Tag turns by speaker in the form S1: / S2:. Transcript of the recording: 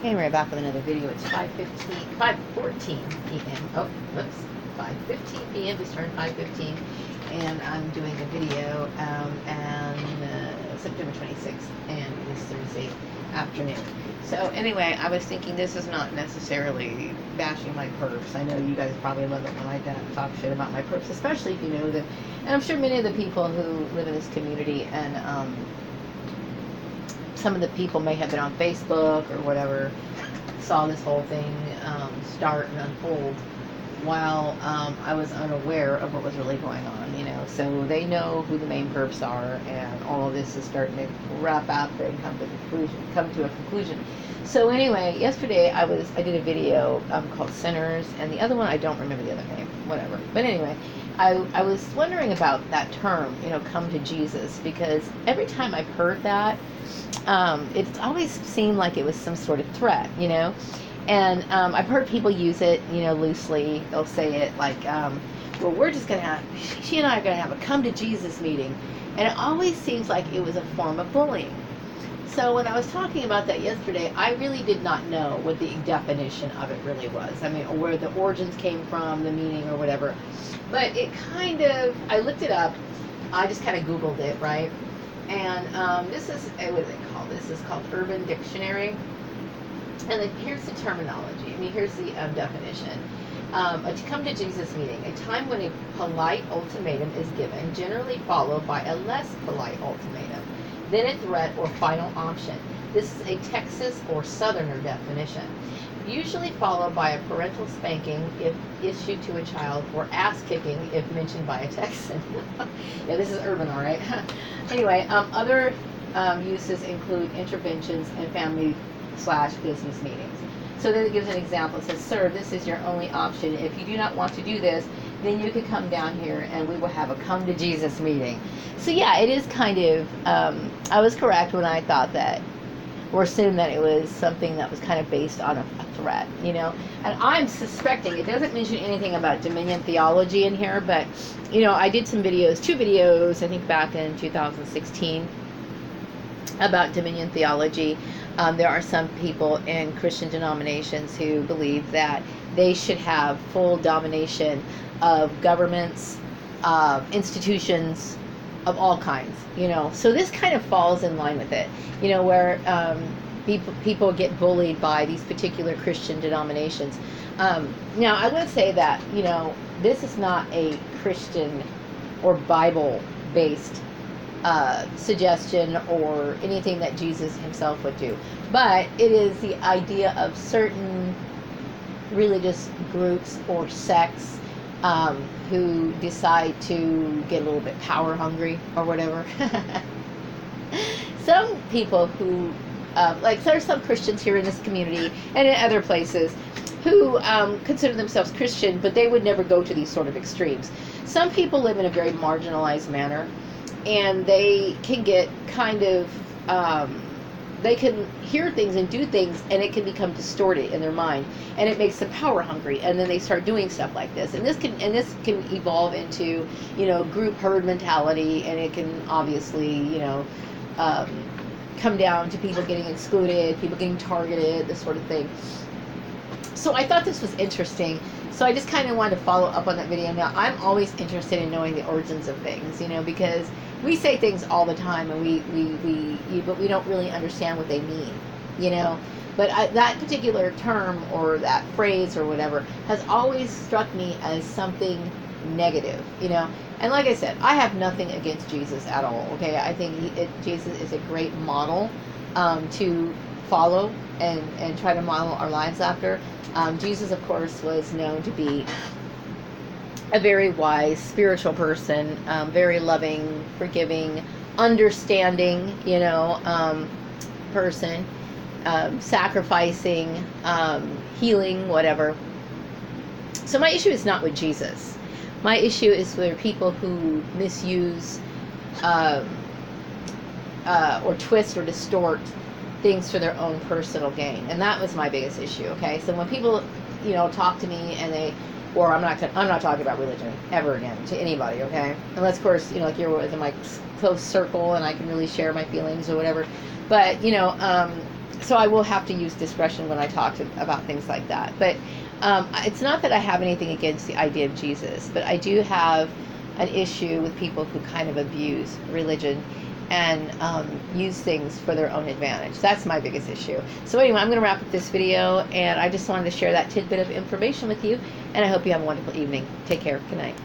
S1: Hey, we're back with another video. It's 5:14 p.m. Oh, whoops, 5:15 p.m. Just turned 5:15, and I'm doing a video and September 26th, and it's Thursday afternoon. So anyway, I was thinking this is not necessarily bashing my perps. I know you guys probably love it when I talk shit about my perps, especially if you know that. And I'm sure many of the people who live in this community and some of the people may have been on Facebook or whatever, saw this whole thing start and unfold while I was unaware of what was really going on, you know. So they know who the main perps are, and all of this is starting to wrap up and come to a conclusion. So anyway, yesterday I did a video called Sinners, and the other one I don't remember the other name, whatever. But anyway, I was wondering about that term, you know, come to Jesus, because every time I've heard that, it's always seemed like it was some sort of threat, you know. And I've heard people use it, you know, loosely. They'll say it like, well, we're just going to have, she and I are going to have a come to Jesus meeting. And it always seems like it was a form of bullying. So when I was talking about that yesterday, I really did not know what the definition of it really was. I mean, or where the origins came from, the meaning or whatever. But it kind of, I looked it up. I just kind of Googled it, right? And this is, what is it called? This is called Urban Dictionary. And then here's the terminology. I mean, here's the definition. A come to Jesus meeting, a time when a polite ultimatum is given, generally followed by a less polite ultimatum, then a threat or final option. This is a Texas or Southerner definition. Usually followed by a parental spanking if issued to a child, or ass kicking if mentioned by a Texan. Yeah, this is urban, all right. Anyway, other uses include interventions and family/business meetings. So then it gives an example. It says, sir, this is your only option. If you do not want to do this, then you can come down here and we will have a come to Jesus meeting. So yeah, it is kind of, I was correct when I thought that, or assumed that it was something that was kind of based on a threat, you know. And I'm suspecting, it doesn't mention anything about dominion theology in here, but, you know, I did some videos, 2 videos, I think back in 2016, about dominion theology. There are some people in Christian denominations who believe that they should have full domination of governments, institutions of all kinds, you know. So this kind of falls in line with it, you know, where people get bullied by these particular Christian denominations. Now, I would say that, you know, this is not a Christian or Bible-based suggestion or anything that Jesus himself would do, but it is the idea of certain religious groups or sects who decide to get a little bit power hungry or whatever. Some people who like, there are some Christians here in this community and in other places who consider themselves Christian, but they would never go to these sort of extremes. Some people live in a very marginalized manner, and they can get kind of, they can hear things and do things, and it can become distorted in their mind, and it makes them power hungry, and then they start doing stuff like this. And this can evolve into, you know, group herd mentality, and it can obviously, you know, come down to people getting excluded, people getting targeted, this sort of thing. So I thought this was interesting. So I just kind of wanted to follow up on that video. Now, I'm always interested in knowing the origins of things, you know, because we say things all the time, and but we don't really understand what they mean, you know. But that particular term or that phrase or whatever has always struck me as something negative, you know. And like I said, I have nothing against Jesus at all, okay? I think Jesus is a great model to follow and try to model our lives after. Jesus, of course, was known to be a very wise, spiritual person, very loving, forgiving, understanding, you know, person, sacrificing, healing, whatever. So my issue is not with Jesus. My issue is with people who misuse or twist or distort things for their own personal gain, and that was my biggest issue. Okay, so when people, you know, talk to me and they, or I'm not talking about religion ever again to anybody. Okay, unless of course, you know, like you're within my close circle and I can really share my feelings or whatever. But you know, So I will have to use discretion when I talk about things like that. But it's not that I have anything against the idea of Jesus, but I do have an issue with people who kind of abuse religion and use things for their own advantage. That's my biggest issue. So anyway, I'm going to wrap up this video, and I just wanted to share that tidbit of information with you, and I hope you have a wonderful evening. Take care. Good night.